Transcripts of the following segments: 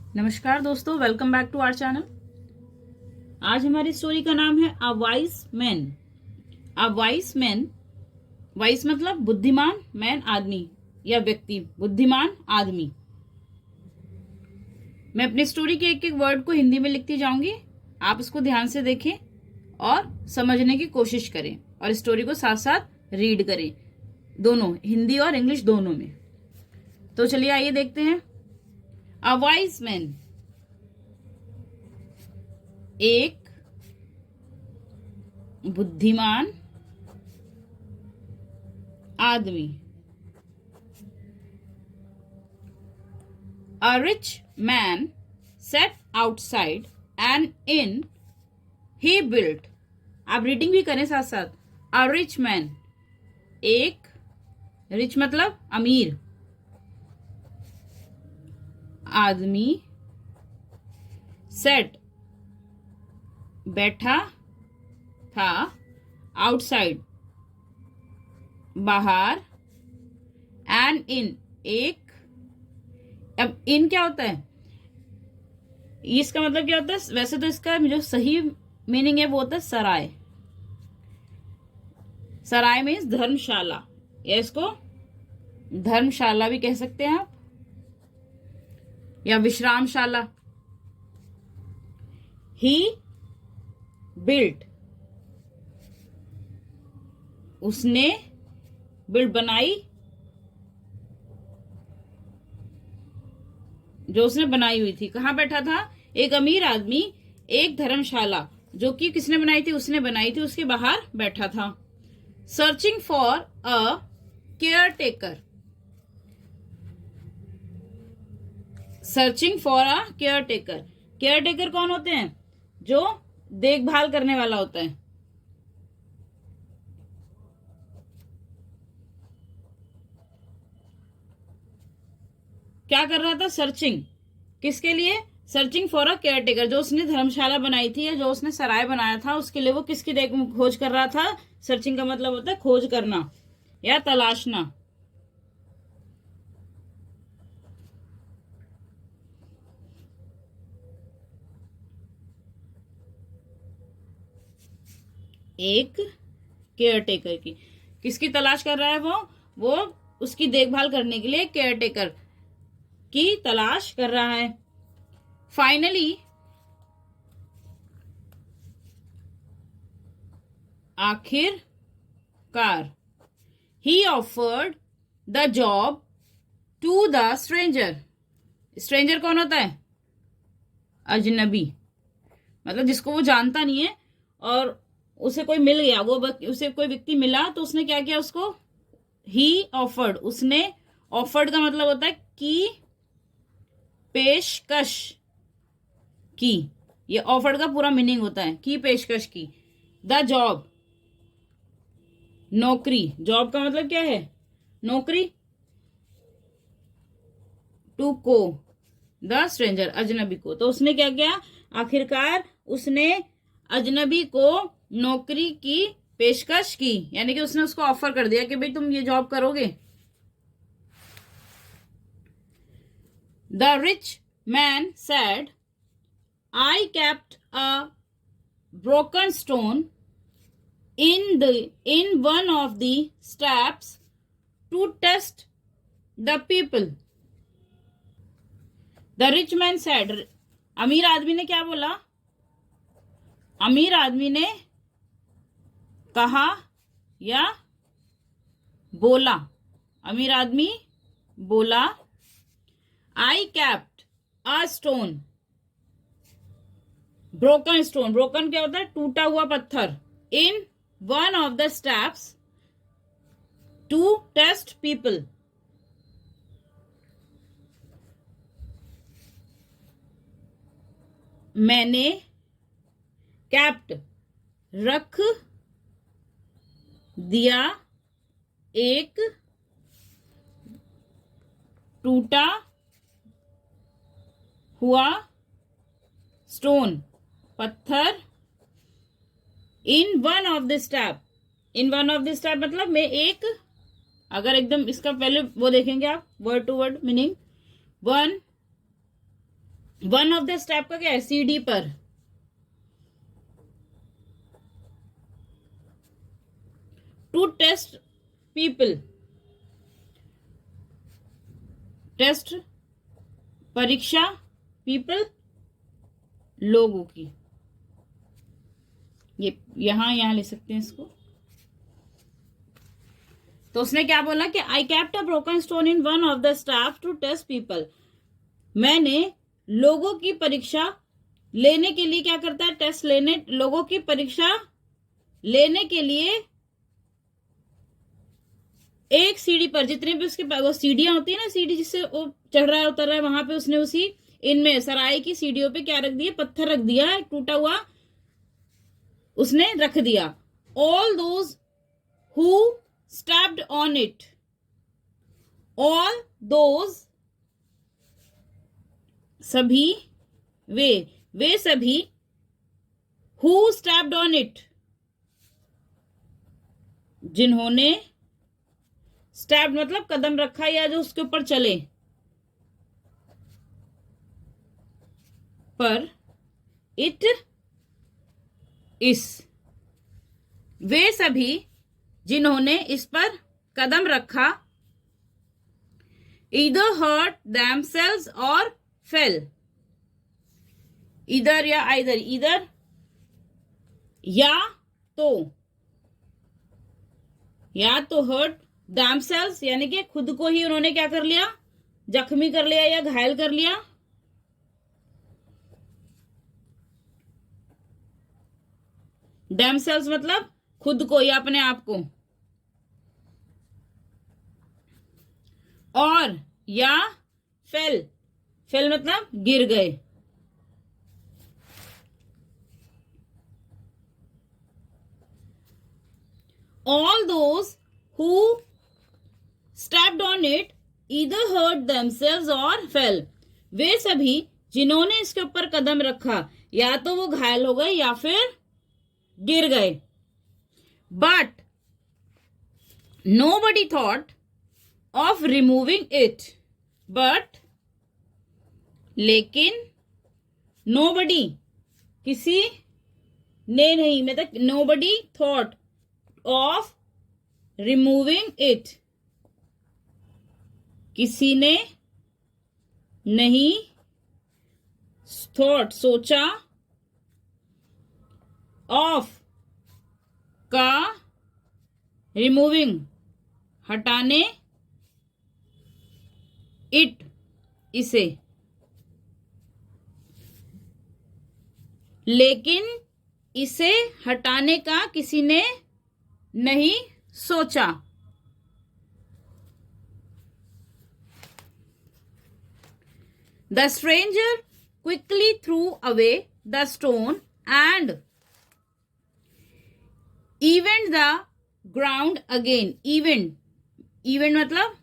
नमस्कार दोस्तों, welcome back to our channel. आज हमारी स्टोरी का नाम है a wise man. A wise man, wise मतलब बुद्धिमान, मैन आदमी या व्यक्ति, बुद्धिमान आदमी। मैं अपनी स्टोरी के एक एक वर्ड को हिंदी में लिखती जाऊंगी, आप इसको ध्यान से देखें और समझने की कोशिश करें और स्टोरी को साथ साथ रीड करें, दोनों हिंदी और इंग्लिश दोनों में। तो चलिए आइए देखते हैं। अ वाइज मैन, एक बुद्धिमान आदमी। A rich man sat outside an inn he built। आप रीडिंग भी करें साथ साथ। A rich man, एक रिच मतलब अमीर आदमी, सेट बैठा था, आउटसाइड बाहर, एन इन एक। अब इन क्या होता है, इसका मतलब क्या होता है? वैसे तो इसका जो सही मीनिंग है वो होता है सराय। सराय मीन्स धर्मशाला, या इसको धर्मशाला भी कह सकते हैं आप, या विश्रामशाला। ही बिल्ट, उसने, बिल्ड बनाई, जो उसने बनाई हुई थी। कहाँ बैठा था? एक अमीर आदमी एक धर्मशाला, जो कि किसने बनाई थी? उसने बनाई थी, उसके बाहर बैठा था। Searching for a care taker, searching for a care taker. Care taker कौन होते हैं? जो देखभाल करने वाला होता है। क्या कर रहा था? सर्चिंग, किसके लिए? Searching for a care taker, जो उसने धर्मशाला बनाई थी या जो उसने सराय बनाया था, उसके लिए वो किसकी देख खोज कर रहा था? सर्चिंग का मतलब होता है खोज करना या तलाशना। एक केयर टेकर की, किसकी तलाश कर रहा है वो उसकी देखभाल करने के लिए केयर टेकर की तलाश कर रहा है। फाइनली, आखिरकार, he offered the job to the stranger. Stranger कौन होता है? अजनबी, मतलब जिसको वो जानता नहीं है और उसे कोई मिल गया, उसे कोई व्यक्ति मिला तो उसने क्या किया? उसको ही ऑफर्ड, उसने, ऑफर्ड का मतलब होता है कि पेशकश की। ये ऑफर्ड का पूरा मीनिंग होता है कि पेशकश की। द जॉब, नौकरी, जॉब का मतलब क्या है? नौकरी। टू को द स्ट्रेंजर, अजनबी को। तो उसने क्या किया? आखिरकार उसने अजनबी को नौकरी की पेशकश की, यानी कि उसने उसको ऑफर कर दिया कि भाई तुम ये जॉब करोगे। The rich man said, I kept a broken stone in one of the steps to test the people। The rich man said, अमीर आदमी ने क्या बोला? अमीर आदमी ने कहा या बोला, अमीर आदमी बोला, I kept a stone, broken stone, broken क्या होता है? टूटा हुआ पत्थर। In one of the steps to test people, मैंने कैप्ट रख दिया एक टूटा हुआ स्टोन, पत्थर। In one of the step, in one of the step मतलब मैं एक, अगर एकदम इसका पहले वो देखेंगे आप word to word meaning, one one of the step का क्या है, सीढ़ी पर। टू टेस्ट पीपल, टेस्ट परीक्षा, पीपल लोगों की, ये यहां ले सकते हैं इसको। तो उसने क्या बोला कि I kept a broken stone in one of the staff to test people. मैंने लोगों की परीक्षा लेने के लिए, क्या करता है, टेस्ट लेने, लोगों की परीक्षा लेने के लिए एक सीढ़ी पर, जितने भी उसके वो सीढ़ियां होती है ना, सीढ़ी जिससे वो चढ़ रहा है उतर रहा है, वहां पे उसने उसी इनमें सराय की सीढ़ियों पे क्या रख दिया, पत्थर रख दिया, टूटा हुआ उसने रख दिया। All those who stabbed on it, all those सभी, वे सभी, हु स्टैप्ड ऑन इट जिन्होंने, स्टैप्ड मतलब कदम रखा या जो उसके ऊपर चले, पर इट इस, वे सभी जिन्होंने इस पर कदम रखा, ईदर हर्ट themselves और फेल, इधर या आइदर, इधर या तो हर्ट themselves यानी कि खुद को ही उन्होंने क्या कर लिया, जख्मी कर लिया या घायल कर लिया, themselves मतलब खुद को या अपने आप को, और या फेल, फेल मतलब गिर गए। All those who stepped on it either hurt themselves or fell, वे सभी जिन्होंने इसके ऊपर कदम रखा या तो वो घायल हो गए या फिर गिर गए। But nobody thought of removing it, but लेकिन nobody किसी ने नहीं, मतलब nobody thought of removing it, किसी ने नहीं thought सोचा, of का removing हटाने, it इसे, लेकिन इसे हटाने का किसी ने नहीं सोचा। The stranger quickly threw away the stone and evened the ground again. Even मतलब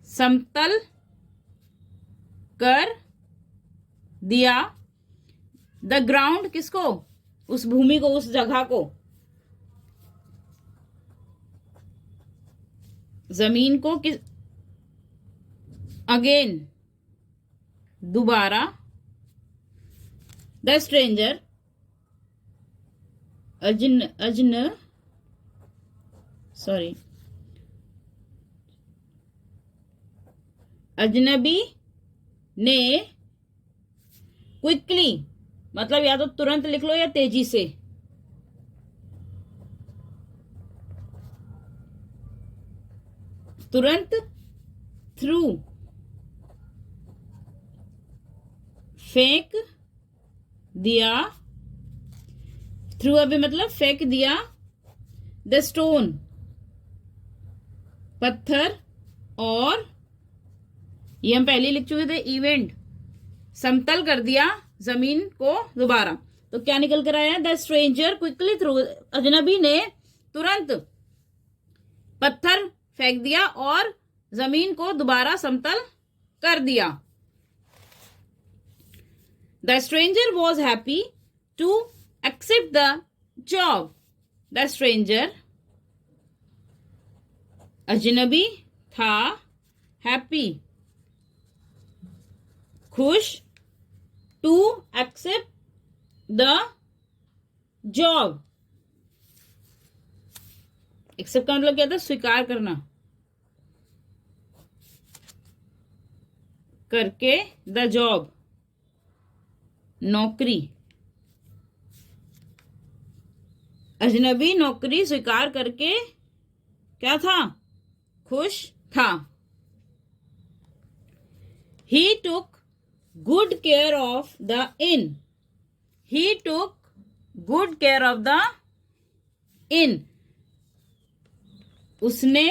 समतल कर दिया, द ग्राउंड किसको, उस भूमि को, उस जगह को, जमीन को, किस, अगेन दोबारा, द स्ट्रेंजर अजनबी ने, क्विकली मतलब या तो तुरंत लिख लो या तेजी से, तुरंत, थ्रू फेंक दिया, थ्रू अभी मतलब फेंक दिया, द स्टोन पत्थर, और ये हम पहले लिख चुके थे, इवेंट समतल कर दिया जमीन को दोबारा। तो क्या निकल कर आया, द स्ट्रेंजर क्विकली थ्रू, अजनबी ने तुरंत पत्थर फेंक दिया और जमीन को दोबारा समतल कर दिया। The stranger was happy to accept the job, the stranger अजनबी था, हैप्पी खुश, to accept the job. Accept का मतलब क्या था? स्वीकार करना। करके द जॉब, नौकरी। अजनबी नौकरी स्वीकार करके क्या था? खुश था। He took good care of the inn. He took good care of the inn. उसने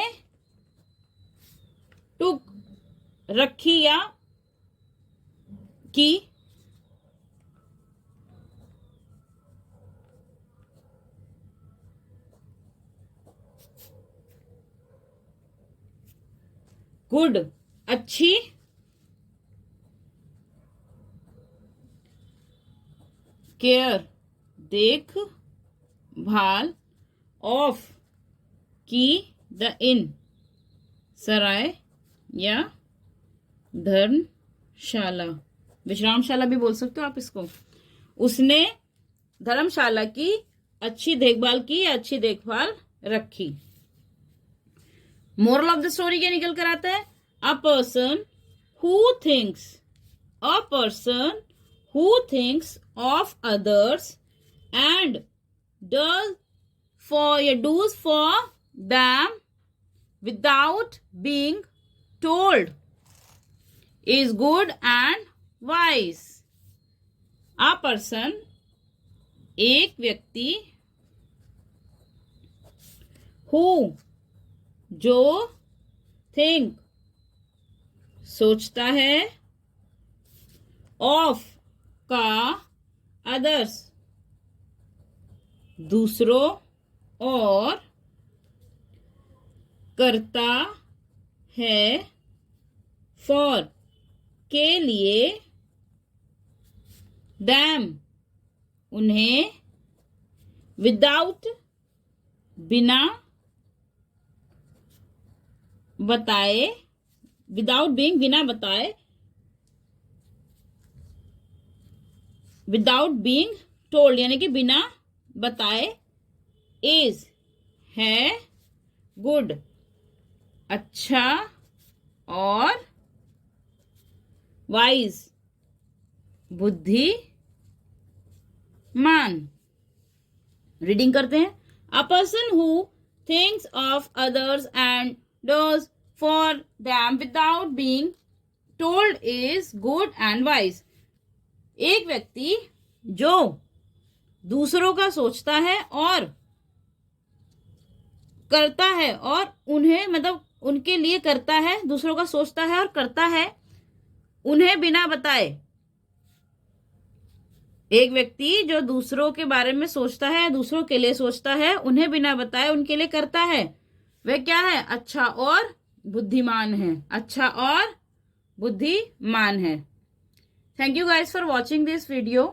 took रखी या की, गुड अच्छी, केयर देख भाल, ऑफ की द इन सराय या धर्मशाला, विश्रामशाला भी बोल सकते हो आप इसको। उसने धर्मशाला की अच्छी देखभाल की या अच्छी देखभाल रखी। मोरल ऑफ द स्टोरी क्या निकल कर आता है? A person who thinks of others and does for them without being told is good and wise. A person, एक व्यक्ति, who जो think सोचता है, of का others दूसरों और करता है फॉर के लिए them उन्हें विदाउट बिना बताए, विदाउट बीइंग बिना बताए, विदाउट बीइंग टोल्ड यानी कि बिना बताए, इज है, गुड अच्छा और वाइज बुद्धिमान। रीडिंग करते हैं। अ person who thinks of others and does for them without being told is good and wise. एक व्यक्ति जो दूसरों का सोचता है और करता है और उन्हें मतलब उनके लिए करता है, दूसरों का सोचता है और करता है उन्हें बिना बताए। एक व्यक्ति जो दूसरों के बारे में सोचता है, दूसरों के लिए सोचता है, उन्हें बिना बताए उनके लिए करता है, वह क्या है? अच्छा और बुद्धिमान है। अच्छा और बुद्धिमान है। Thank you guys for watching this video.